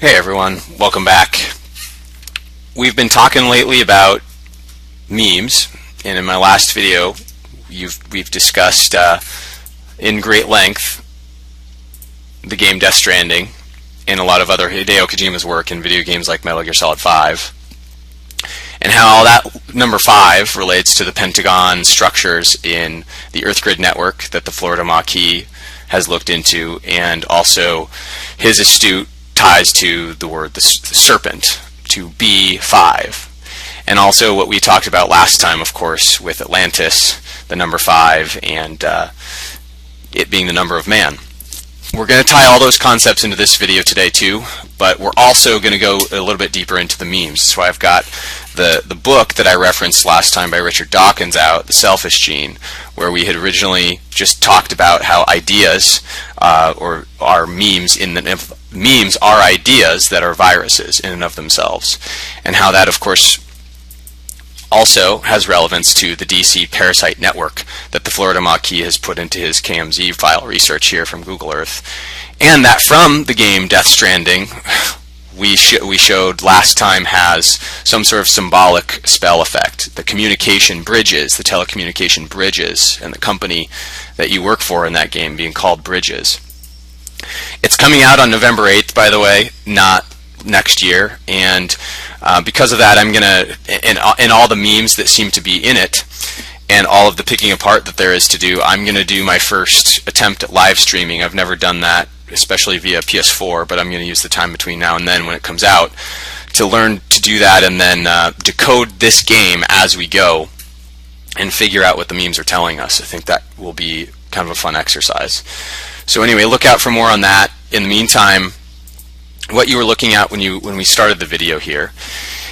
Hey everyone, welcome back. We've been talking lately about memes, and in my last video we've discussed in great length the game Death Stranding and a lot of other Hideo Kojima's work in video games like Metal Gear Solid 5, and how all that number 5 relates to the pentagon structures in the Earth grid network that the Florida Maquis has looked into, and also his astute ties to the word the serpent, to B5. And also what we talked about last time, of course, with Atlantis, the number 5, and it being the number of man. We're going to tie all those concepts into this video today too, but we're also going to go a little bit deeper into the memes. So I've got the book that I referenced last time by Richard Dawkins out, The Selfish Gene, where we had originally just talked about how ideas or are memes memes are ideas that are viruses in and of themselves, and how that of course also has relevance to the DC Parasite network that the Florida Maquis has put into his KMZ file research here from Google Earth, and that from the game Death Stranding we showed last time has some sort of symbolic spell effect. The communication bridges, the telecommunication bridges, and the company that you work for in that game being called Bridges. It's coming out on November 8th, by the way, not next year, and because of that I'm gonna, and all the memes that seem to be in it and all of the picking apart that there is to do, I'm gonna do my first attempt at live streaming. I've never done that, especially via PS4, but I'm gonna use the time between now and then when it comes out to learn to do that, and then decode this game as we go and figure out what the memes are telling us. I think that will be kind of a fun exercise. So anyway, look out for more on that. In the meantime, what you were looking at when we started the video here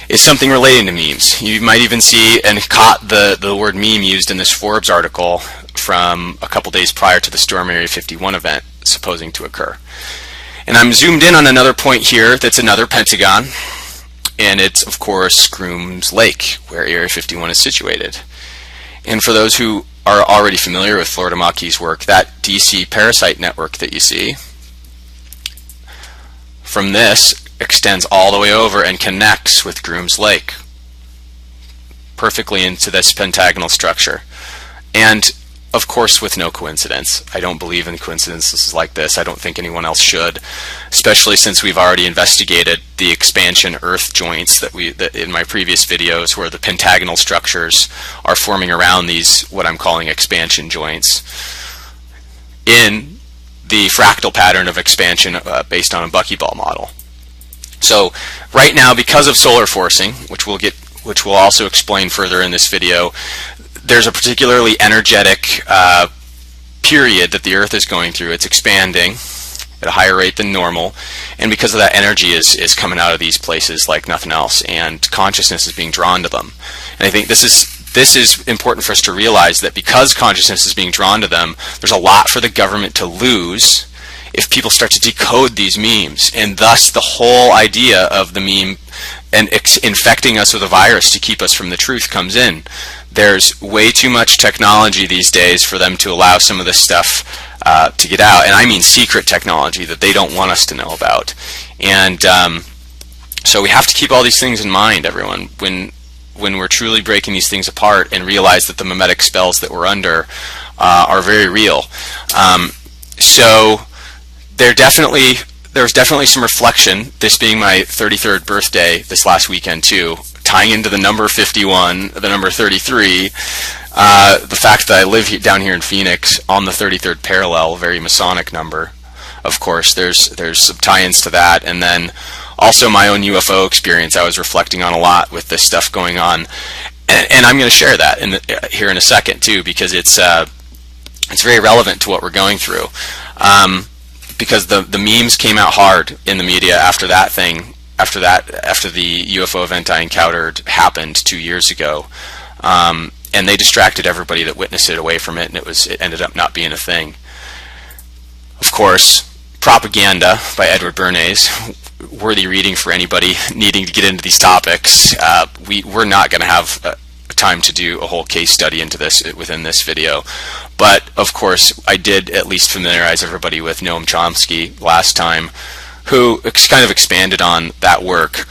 is something relating to memes. You might even see and caught the word meme used in this Forbes article from a couple days prior to the Storm Area 51 event supposing to occur. And I'm zoomed in on another point here that's another pentagon, and it's of course Groom's Lake, where Area 51 is situated. And for those who are already familiar with Florida Maquis' work, that DC Parasite network that you see from this extends all the way over and connects with Groom's Lake perfectly into this pentagonal structure. And of course with no coincidence. I don't believe in coincidences like this. I don't think anyone else should, especially since we've already investigated the expansion earth joints that in my previous videos, where the pentagonal structures are forming around these what I'm calling expansion joints in the fractal pattern of expansion based on a buckyball model. So right now, because of solar forcing, which we'll also explain further in this video, there's a particularly energetic period that the Earth is going through. It's expanding at a higher rate than normal, and because of that, energy is coming out of these places like nothing else, and consciousness is being drawn to them. And I think this is important for us to realize, that because consciousness is being drawn to them, there's a lot for the government to lose if people start to decode these memes, and thus the whole idea of the meme and infecting us with a virus to keep us from the truth comes in. There's way too much technology these days for them to allow some of this stuff to get out, and I mean secret technology that they don't want us to know about. And so we have to keep all these things in mind, everyone, when we're truly breaking these things apart and realize that the mimetic spells that we're under are very real. So there's definitely some reflection, this being my 33rd birthday this last weekend too, tying into the number 51, the number 33, the fact that I live down here in Phoenix on the 33rd parallel, a very Masonic number. Of course, there's some tie-ins to that, and then also my own UFO experience I was reflecting on a lot with this stuff going on, and I'm going to share that here in a second too, because it's very relevant to what we're going through. Because the memes came out hard in the media after the UFO event I encountered happened 2 years ago, and they distracted everybody that witnessed it away from it, and it ended up not being a thing. Of course, Propaganda by Edward Bernays, worthy reading for anybody needing to get into these topics. We're not going to have time to do a whole case study into this within this video, but of course I did at least familiarize everybody with Noam Chomsky last time, who kind of expanded on that work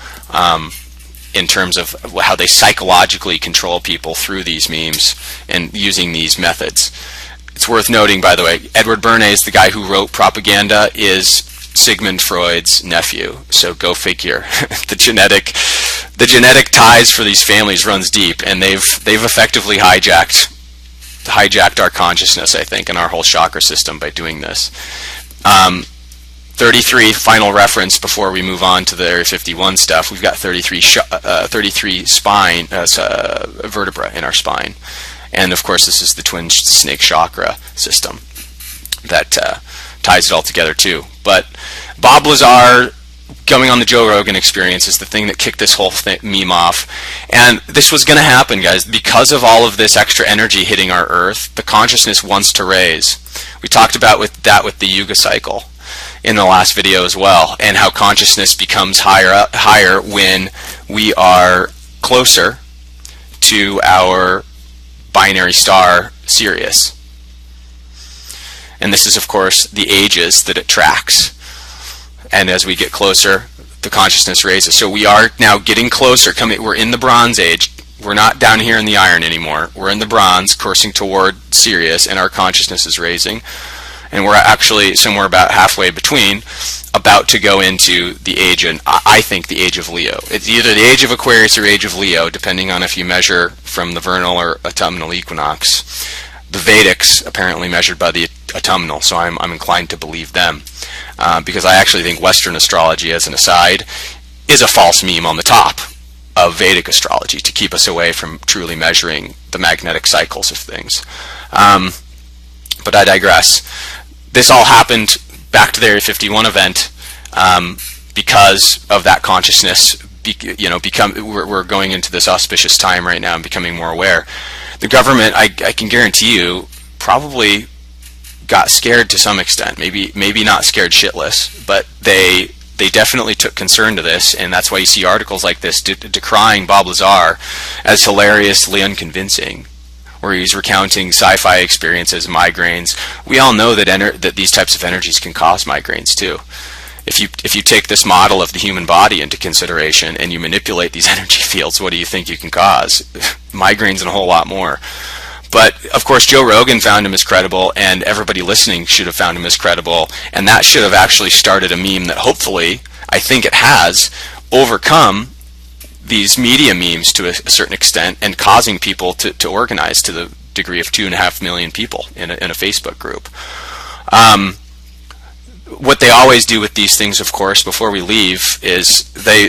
in terms of how they psychologically control people through these memes and using these methods. It's worth noting, by the way, Edward Bernays, the guy who wrote Propaganda, is Sigmund Freud's nephew. So go figure. The genetic ties for these families runs deep, and they've effectively hijacked our consciousness, I think, and our whole chakra system by doing this. 33 final reference before we move on to the Area 51 stuff. We've got 33 spine vertebra in our spine, and of course this is the twin snake chakra system that ties it all together too. But Bob Lazar going on the Joe Rogan Experience is the thing that kicked this whole meme off, and this was going to happen, guys, because of all of this extra energy hitting our Earth. The consciousness wants to raise. We talked about with the Yuga cycle in the last video as well, and how consciousness becomes higher when we are closer to our binary star Sirius. And this is, of course, the ages that it tracks. And as we get closer, the consciousness raises. So we are now getting closer. We're in the Bronze Age. We're not down here in the Iron anymore. We're in the Bronze, coursing toward Sirius, and our consciousness is raising. And we're actually somewhere about halfway between, about to go into the age, and I think the age of Leo. It's either the age of Aquarius or age of Leo, depending on if you measure from the vernal or autumnal equinox. The Vedics apparently measured by the autumnal, so I'm inclined to believe them, because I actually think Western astrology, as an aside, is a false meme on the top of Vedic astrology to keep us away from truly measuring the magnetic cycles of things. But I digress. This all happened back to the Area 51 event because of that consciousness. We're going into this auspicious time right now and becoming more aware. The government, I can guarantee you, probably got scared to some extent. Maybe not scared shitless, but they definitely took concern to this, and that's why you see articles like this decrying Bob Lazar as hilariously unconvincing, where he's recounting sci-fi experiences, migraines. We all know that these types of energies can cause migraines too. If you take this model of the human body into consideration and you manipulate these energy fields, what do you think you can cause? Migraines and a whole lot more. But of course Joe Rogan found him as credible, and everybody listening should have found him as credible, and that should have actually started a meme that hopefully, I think it has, overcome these media memes to a certain extent, and causing people to organize to the degree of 2.5 million people in a Facebook group. What they always do with these things, of course, before we leave, is they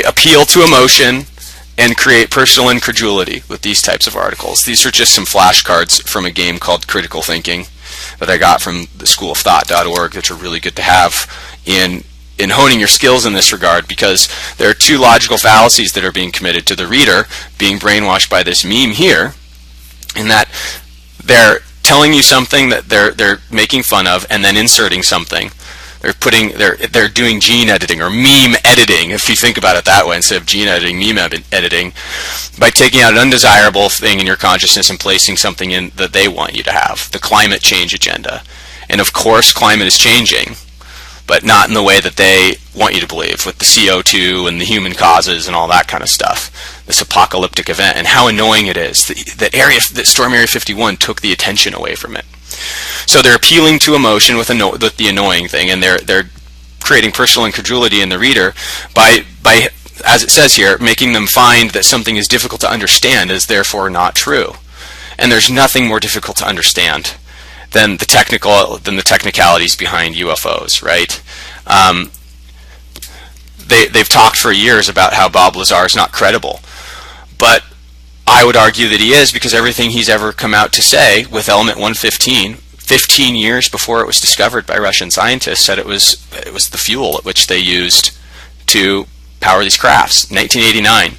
appeal to emotion and create personal incredulity with these types of articles. These are just some flashcards from a game called Critical Thinking that I got from the schoolofthought.org, that are really good to have in honing your skills in this regard, because there are two logical fallacies that are being committed to the reader being brainwashed by this meme here, in that they're telling you something that they're making fun of, and then inserting something. They're doing gene editing or meme editing, if you think about it that way, instead of gene editing, meme editing, by taking out an undesirable thing in your consciousness and placing something in that they want you to have, the climate change agenda. And of course climate is changing, but not in the way that they want you to believe, with the CO2 and the human causes and all that kind of stuff. This apocalyptic event, and how annoying it is that Storm Area 51 took the attention away from it. So they're appealing to emotion with the annoying thing, and they're creating personal incredulity in the reader by, as it says here, making them find that something is difficult to understand is therefore not true. And there's nothing more difficult to understand than the technicalities behind UFOs, right? They've talked for years about how Bob Lazar is not credible, but I would argue that he is, because everything he's ever come out to say with element 115, 15 years before it was discovered by Russian scientists, said it was the fuel at which they used to power these crafts. 1989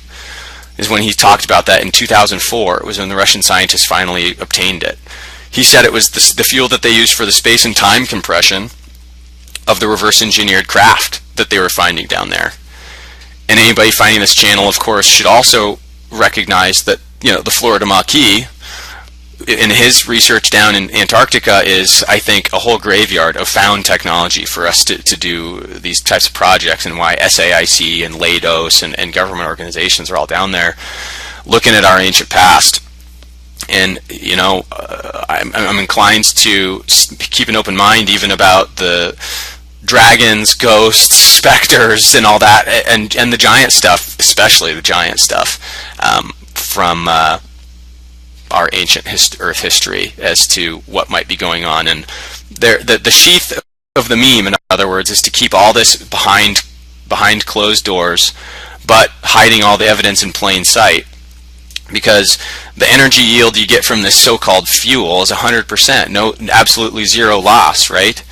is when he talked about that. In 2004, it was when the Russian scientists finally obtained it. He said it was the fuel that they used for the space and time compression of the reverse engineered craft that they were finding down there. And anybody finding this channel, of course, should also recognize that, the Florida Maquis in his research down in Antarctica is, I think, a whole graveyard of found technology for us to do these types of projects, and why SAIC and Leidos and government organizations are all down there looking at our ancient past. And, you know, I'm inclined to keep an open mind even about the dragons, ghosts, specters, and all that, and the giant stuff, especially the giant stuff from our ancient Earth history as to what might be going on. And the sheath of the meme, in other words, is to keep all this behind closed doors, but hiding all the evidence in plain sight. Because the energy yield you get from this so-called fuel is 100%, no, absolutely zero loss, right?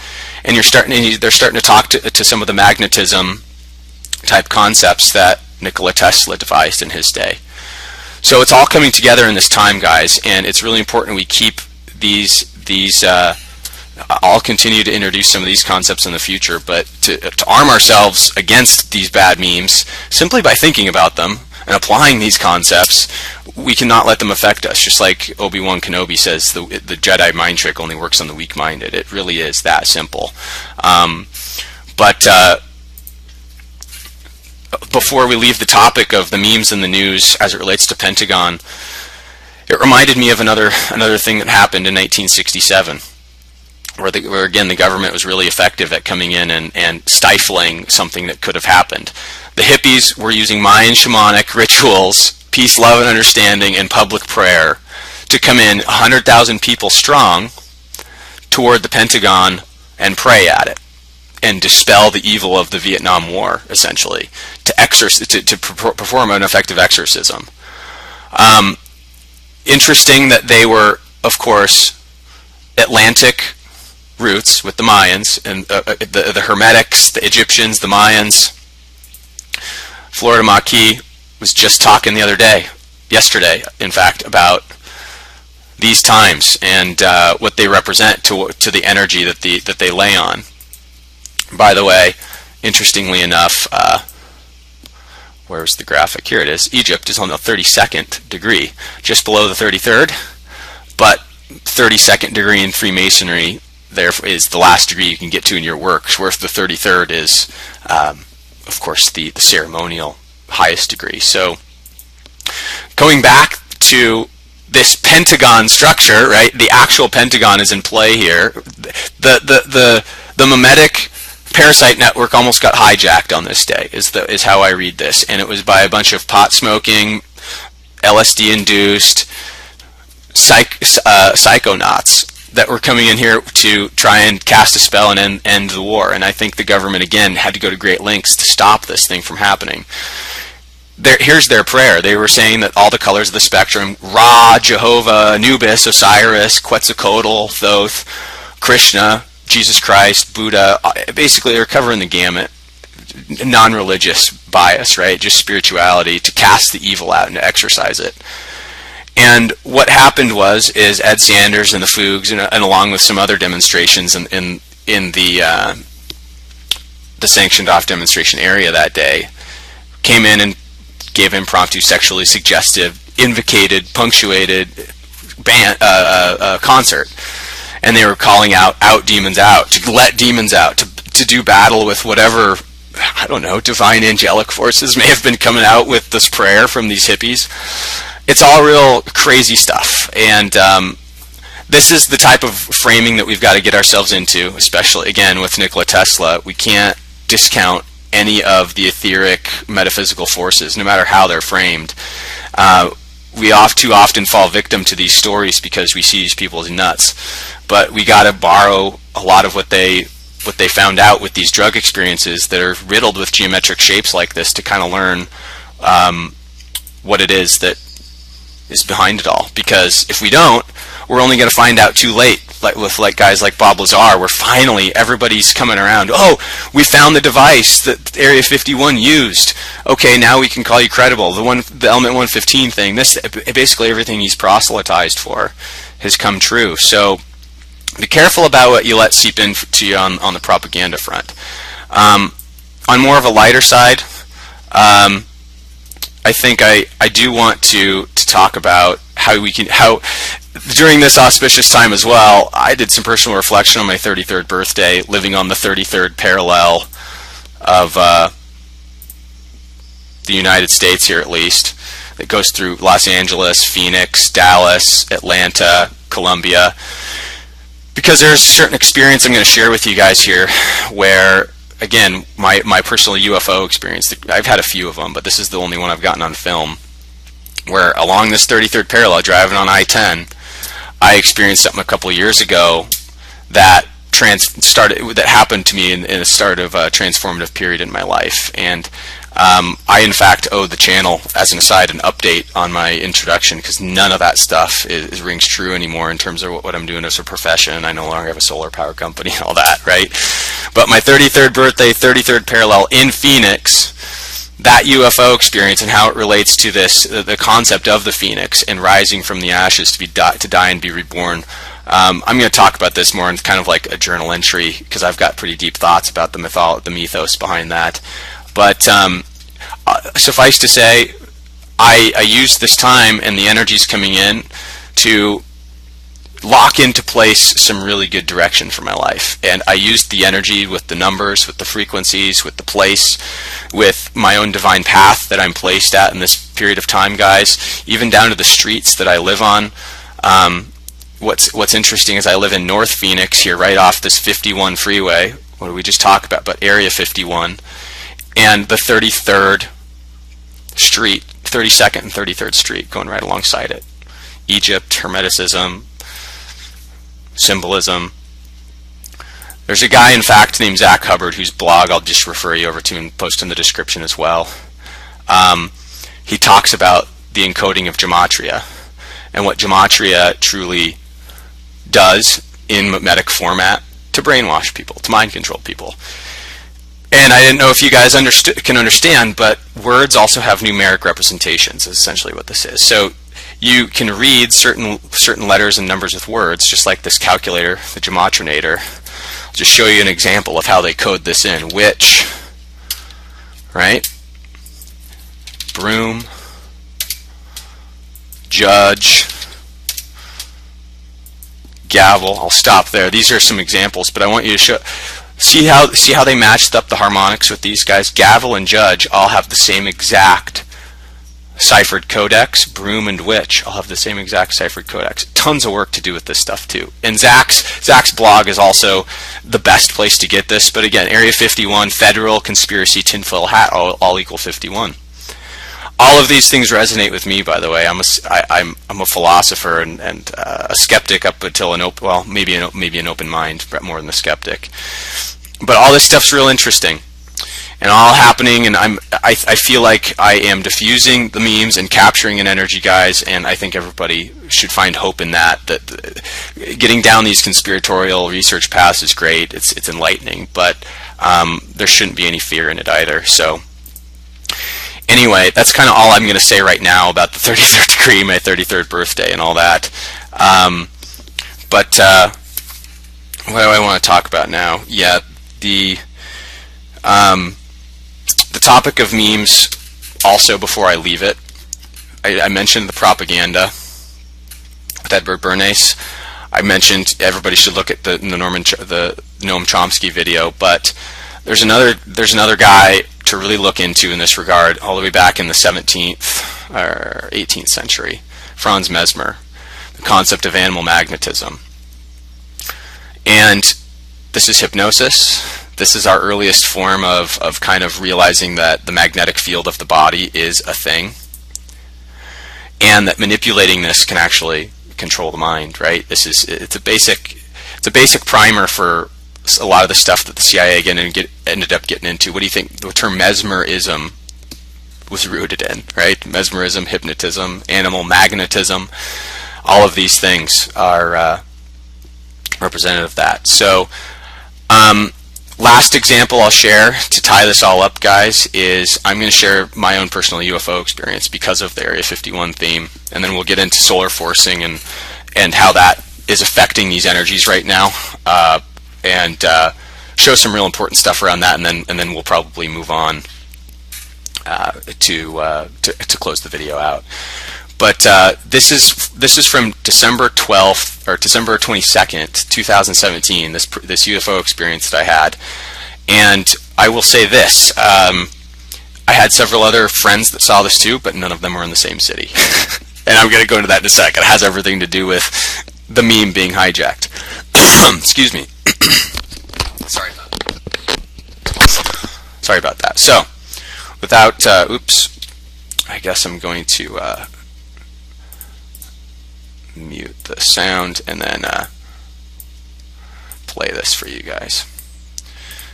And they're starting to talk to some of the magnetism type concepts that Nikola Tesla devised in his day. So it's all coming together in this time, guys, and it's really important we keep these. I'll continue to introduce some of these concepts in the future, but to arm ourselves against these bad memes simply by thinking about them and applying these concepts, we cannot let them affect us. Just like Obi-Wan Kenobi says, the Jedi mind trick only works on the weak-minded. It really is that simple. Before we leave the topic of the memes in the news as it relates to Pentagon, it reminded me of another thing that happened in 1967. Where again the government was really effective at coming in and stifling something that could have happened. The hippies were using Mayan shamanic rituals, peace, love, and understanding, and public prayer to come in 100,000 people strong toward the Pentagon and pray at it and dispel the evil of the Vietnam War, essentially, to perform an effective exorcism. Interesting that they were, of course, Atlantic roots with the Mayans and the Hermetics, the Egyptians, the Mayans. Florida Maquis was just talking yesterday, in fact, about these times and what they represent to the energy that they lay on. By the way, interestingly enough, where's the graphic? Here it is. Egypt is on the 32nd degree, just below the 33rd, but 32nd degree in Freemasonry there is the last degree you can get to in your work, whereas the 33rd is, of course, the ceremonial highest degree. So going back to this Pentagon structure, right? The actual Pentagon is in play here. The mimetic Parasite network almost got hijacked on this day, is how I read this, and it was by a bunch of pot smoking, LSD induced psychonauts that were coming in here to try and cast a spell and end the war. And I think the government, again, had to go to great lengths to stop this thing from happening. Here's their prayer. They were saying that all the colors of the spectrum, Ra, Jehovah, Anubis, Osiris, Quetzalcoatl, Thoth, Krishna, Jesus Christ, Buddha, basically they're covering the gamut. Non-religious bias, right? Just spirituality to cast the evil out and to exorcise it. And what happened is Ed Sanders and the Fugues, and along with some other demonstrations in the sanctioned off demonstration area that day, came in and gave impromptu, sexually suggestive, invocated, punctuated concert, and they were calling out demons out, to let demons out, to do battle with whatever, I don't know, divine angelic forces may have been coming out with this prayer from these hippies. It's all real crazy stuff, and this is the type of framing that we've got to get ourselves into, especially, again, with Nikola Tesla. We can't discount any of the etheric metaphysical forces, no matter how they're framed. We too often fall victim to these stories because we see these people as nuts, but we got to borrow a lot of what they found out with these drug experiences that are riddled with geometric shapes like this to kind of learn what it is that is behind it all. Because if we don't, we're only going to find out too late. Like guys like Bob Lazar, where finally everybody's coming around. Oh, we found the device that Area 51 used. Okay, now we can call you credible. The Element 115 thing. Basically everything he's proselytized for has come true. So be careful about what you let seep into you on the propaganda front. On more of a lighter side, I think I do want to talk about how during this auspicious time as well, I did some personal reflection on my 33rd birthday, living on the 33rd parallel of the United States here, at least. It goes through Los Angeles, Phoenix, Dallas, Atlanta, Columbia. Because there's a certain experience I'm going to share with you guys here where, again, my personal UFO experience, I've had a few of them, but this is the only one I've gotten on film, where along this 33rd parallel, driving on I-10, I experienced something a couple of years ago that happened to me in the start of a transformative period in my life. And I, in fact, owe the channel, as an aside, an update on my introduction, because none of that stuff rings true anymore in terms of what I'm doing as a profession. I no longer have a solar power company and all that, right? But my 33rd birthday, 33rd parallel in Phoenix, that UFO experience and how it relates to the concept of the phoenix and rising from the ashes to die and be reborn. I'm going to talk about this more in kind of like a journal entry, because I've got pretty deep thoughts about the mythos behind that. But suffice to say, I used this time and the energies coming in to lock into place some really good direction for my life. And I used the energy with the numbers, with the frequencies, with the place, with my own divine path that I'm placed at in this period of time, guys, even down to the streets that I live on. What's interesting is I live in North Phoenix here, right off this 51 freeway. What did we just talk about? But Area 51. And the 33rd Street, 32nd and 33rd Street, going right alongside it. Egypt, Hermeticism, symbolism. There's a guy, in fact, named Zach Hubbard, whose blog I'll just refer you over to and post in the description as well. He talks about the encoding of gematria and what gematria truly does in mimetic format to brainwash people, to mind control people. And I didn't know if you guys can understand, but words also have numeric representations, is essentially what this is. So you can read certain letters and numbers with words, just like this calculator, the gematrinator. I'll just show you an example of how they code this in. Witch, right? Broom, judge, gavel. I'll stop there. These are some examples, but I want you to see how they matched up the harmonics with these guys. Gavel and judge all have the same exact ciphered codex. Broom and witch all have the same exact ciphered codex. Tons of work to do with this stuff too. And Zach's blog is also the best place to get this. But again, Area 51, federal, conspiracy, tinfoil hat, all equal 51. All of these things resonate with me, by the way. I'm a philosopher and a skeptic up until maybe an open mind, but more than a skeptic. But all this stuff's real interesting, and all happening. And I feel like I am diffusing the memes and capturing an energy, guys. And I think everybody should find hope in that. That getting down these conspiratorial research paths is great. It's enlightening, but there shouldn't be any fear in it either. So. Anyway, that's kind of all I'm going to say right now about the 33rd degree, my 33rd birthday, and all that. But what do I want to talk about now? Yeah, the topic of memes. Also, before I leave it, I mentioned the propaganda with Edward Bernays. I mentioned everybody should look at the Noam Chomsky video, but there's another guy to really look into in this regard, all the way back in the 17th or 18th century, Franz Mesmer, the concept of animal magnetism. And this is hypnosis. This is our earliest form of kind of realizing that the magnetic field of the body is a thing, and that manipulating this can actually control the mind, right? It's a basic primer for a lot of the stuff that the CIA ended up getting into. What do you think the term mesmerism was rooted in, right? Mesmerism, hypnotism, animal magnetism, all of these things are representative of that. So last example I'll share to tie this all up, guys, is I'm going to share my own personal UFO experience because of the Area 51 theme, and then we'll get into solar forcing and how that is affecting these energies right now. And show some real important stuff around that, and then we'll probably move on to close the video out. But this is from December 12th or December 22nd, 2017. This UFO experience that I had, and I will say this: I had several other friends that saw this too, but none of them were in the same city. And I'm going to go into that in a second. It has everything to do with the meme being hijacked. Excuse me. Sorry about that. So, without, oops, I guess I'm going to mute the sound and then play this for you guys.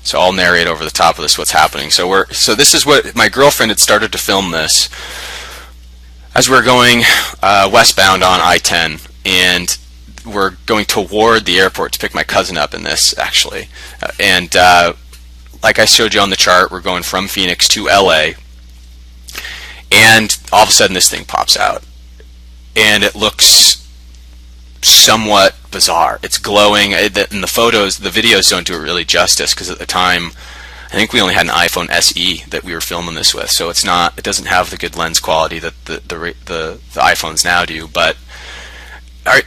So I'll narrate over the top of this what's happening. So this is what my girlfriend had started to film this as we're going westbound on I-10, and we're going toward the airport to pick my cousin up in this, actually. And like I showed you on the chart, we're going from Phoenix to LA, and all of a sudden this thing pops out, and it looks somewhat bizarre. It's glowing, and the photos, the videos don't do it really justice, because at the time I think we only had an iPhone SE that we were filming this with, so it doesn't have the good lens quality that the iPhones now do. But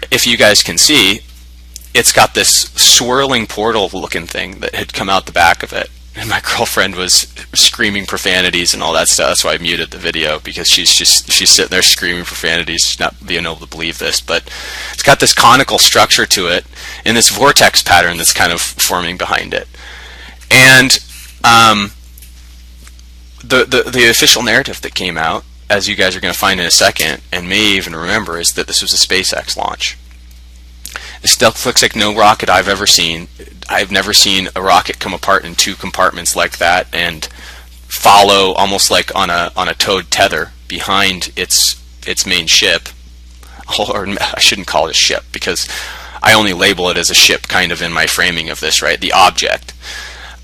if you guys can see, it's got this swirling portal looking thing that had come out the back of it, and my girlfriend was screaming profanities and all that stuff. That's why I muted the video, because she's sitting there screaming profanities. She's not being able to believe this, but it's got this conical structure to it in this vortex pattern that's kind of forming behind it. And the official narrative that came out, as you guys are going to find in a second, and may even remember, is that this was a SpaceX launch. This stuff looks like no rocket I've ever seen. I've never seen a rocket come apart in two compartments like that and follow almost like on a towed tether behind its main ship. Or I shouldn't call it a ship, because I only label it as a ship kind of in my framing of this, right? The object.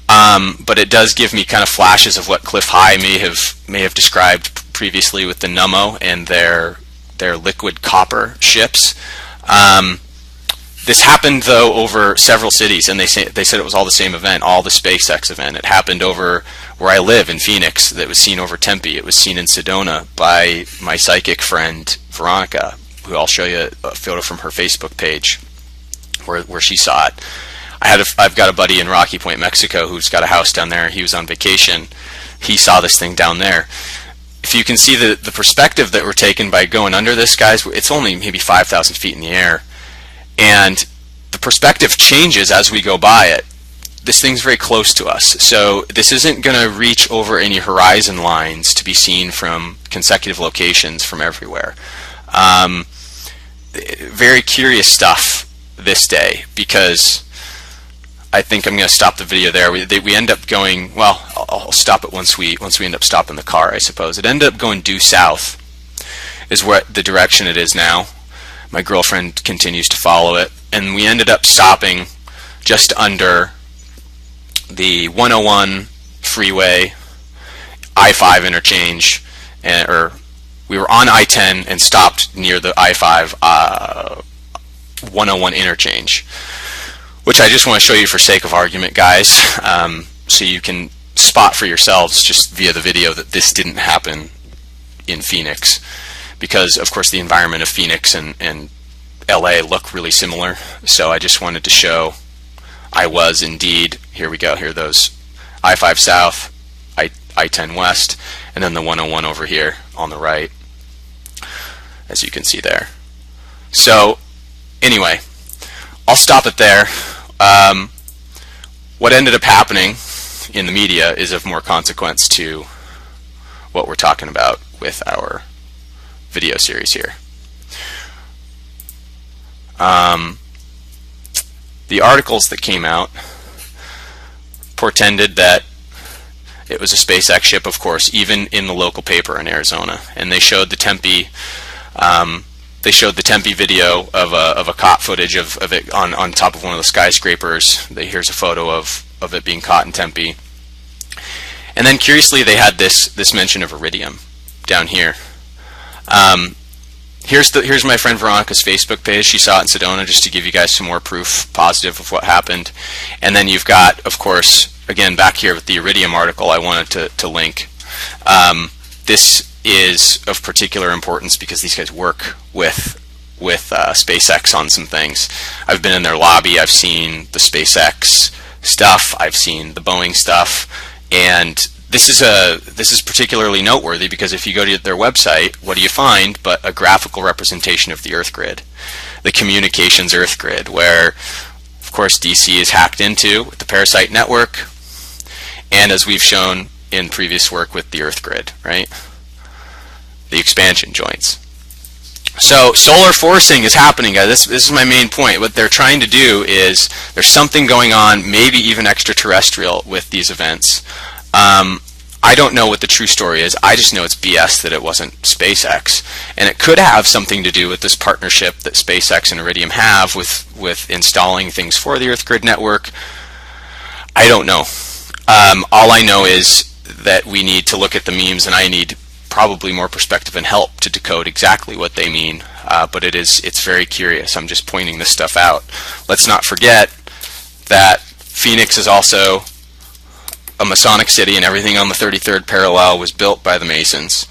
But it does give me kind of flashes of what Cliff High may have described previously with the Nummo and their liquid copper ships. This happened though over several cities, and they said it was all the same event, all the SpaceX event. It happened over where I live in Phoenix. That was seen over Tempe. It was seen in Sedona by my psychic friend Veronica, who I'll show you a photo from her Facebook page where she saw it. I've got a buddy in Rocky Point, Mexico, who's got a house down there. He was on vacation. He saw this thing down there. If you can see the perspective that we're taking by going under this, guys, it's only maybe 5,000 feet in the air. And the perspective changes as we go by it. This thing's very close to us. So this isn't going to reach over any horizon lines to be seen from consecutive locations from everywhere. Very curious stuff this day, because I think I'm going to stop the video there. We end up going, well, I'll stop it once we end up stopping the car, I suppose. It ended up going due south is what the direction it is now. My girlfriend continues to follow it, and we ended up stopping just under the 101 freeway, I-5 interchange, or we were on I-10 and stopped near the I-5 101 interchange, which I just want to show you for sake of argument, guys, so you can spot for yourselves just via the video that this didn't happen in Phoenix, because of course the environment of Phoenix and LA look really similar. So I just wanted to show I was indeed, here we go, here are those I-5 south, I-10 west, and then the 101 over here on the right, as you can see there. So anyway, I'll stop it there. What ended up happening in the media is of more consequence to what we're talking about with our video series here. The articles that came out portended that it was a SpaceX ship, of course, even in the local paper in Arizona, and they showed the Tempe. They showed the Tempe video of a caught footage of it on top of one of the skyscrapers. Here's a photo of it being caught in Tempe. And then curiously, they had this mention of iridium down here. Here's my friend Veronica's Facebook page. She saw it in Sedona, just to give you guys some more proof positive of what happened. And then you've got, of course, again back here with the iridium article I wanted to link. This is of particular importance because these guys work with SpaceX on some things. I've been in their lobby. I've seen the SpaceX stuff. I've seen the Boeing stuff, and this is particularly noteworthy because if you go to their website, what do you find but a graphical representation of the Earth grid, the communications Earth grid, where of course DC is hacked into with the Parasite network, and as we've shown in previous work with the Earth grid, right? The expansion joints. So solar forcing is happening, guys. This is my main point. What they're trying to do is there's something going on, maybe even extraterrestrial, with these events. I don't know what the true story is. I just know it's BS that it wasn't SpaceX, and it could have something to do with this partnership that SpaceX and Iridium have with installing things for the Earth grid network. I don't know. All I know is that we need to look at the memes, and I need probably more perspective and help to decode exactly what they mean. But it's very curious. I'm just pointing this stuff out. Let's not forget that Phoenix is also a Masonic city, and everything on the 33rd parallel was built by the Masons,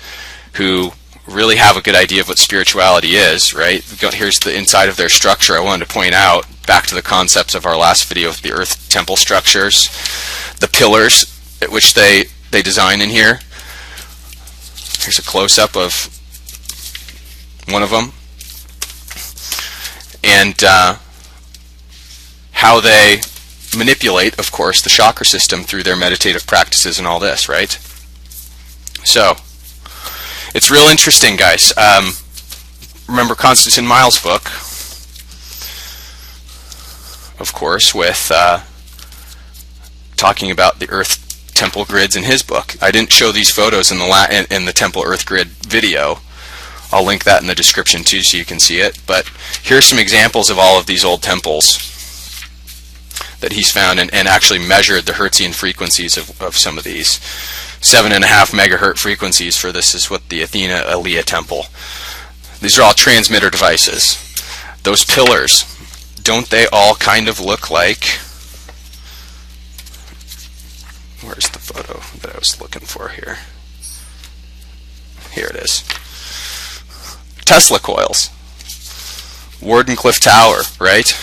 who really have a good idea of what spirituality is, right? Here's the inside of their structure. I wanted to point out, back to the concepts of our last video with the Earth temple structures, the pillars at which they design in here. Here's a close-up of one of them, and how they manipulate, of course, the chakra system through their meditative practices and all this, right? So it's real interesting, guys. Remember Constantine Miles' book, of course, with talking about the Earth temple grids in his book. I didn't show these photos in the temple Earth grid video. I'll link that in the description too so you can see it. But here's some examples of all of these old temples that he's found and actually measured the Hertzian frequencies of some of these. 7.5 megahertz frequencies for this is what the Athena Alea temple. These are all transmitter devices. Those pillars, don't they all kind of look like... Where's the photo that I was looking for here? Here it is. Tesla coils. Wardenclyffe Tower, right?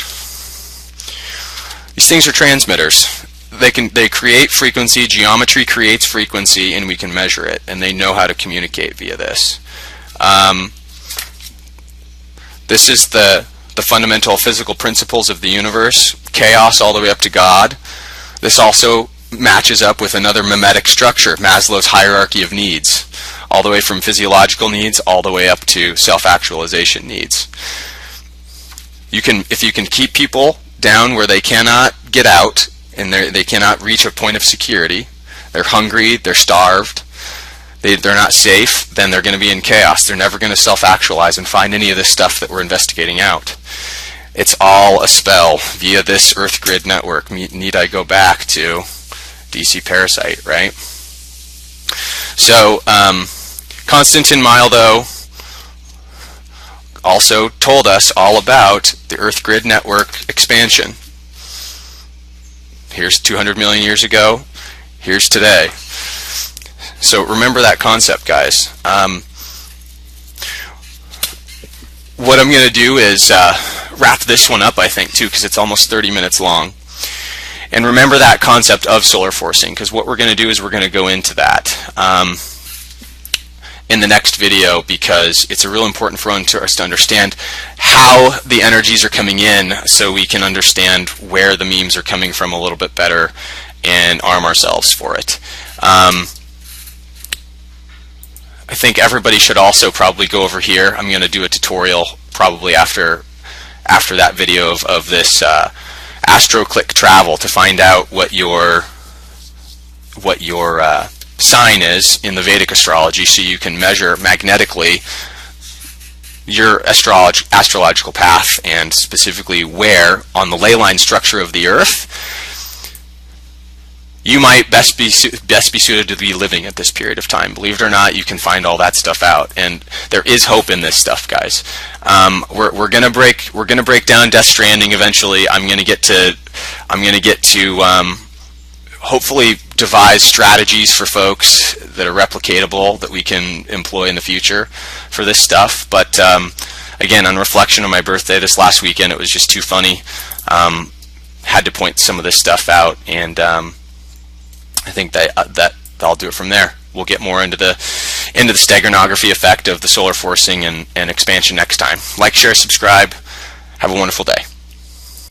These things are transmitters. They create frequency, geometry creates frequency, and we can measure it, and they know how to communicate via this. This is the fundamental physical principles of the universe, chaos all the way up to God. This also matches up with another mimetic structure, Maslow's hierarchy of needs, all the way from physiological needs all the way up to self-actualization needs. If you can keep people down where they cannot get out and they cannot reach a point of security, they're hungry, they're starved, they're not safe, then they're going to be in chaos. They're never going to self-actualize and find any of this stuff that we're investigating out. It's all a spell via this Earth grid network. Need I go back to DC Parasite, right? So Constantine Miles, though, also told us all about the Earth grid network expansion. Here's 200 million years ago. Here's today. So remember that concept, guys. What I'm going to do is wrap this one up, I think, too, because it's almost 30 minutes long. And remember that concept of solar forcing, because what we're going to do is we're going to go into that in the next video, because it's a real important for us to understand how the energies are coming in so we can understand where the memes are coming from a little bit better and arm ourselves for it. I think everybody should also probably go over here. I'm going to do a tutorial probably after that video of this AstroClick travel to find out what your sign is in the Vedic astrology, so you can measure magnetically your astrological path, and specifically where on the ley line structure of the Earth you might best be suited to be living at this period of time. Believe it or not, you can find all that stuff out, and there is hope in this stuff, guys. We're gonna break down Death Stranding eventually. I'm gonna get to hopefully devise strategies for folks that are replicatable that we can employ in the future for this stuff. But again, on reflection on my birthday this last weekend, it was just too funny. Had to point some of this stuff out, and I think that'll do it from there. We'll get more into the steganography effect of the solar forcing and expansion next time. Like, share, subscribe. Have a wonderful day.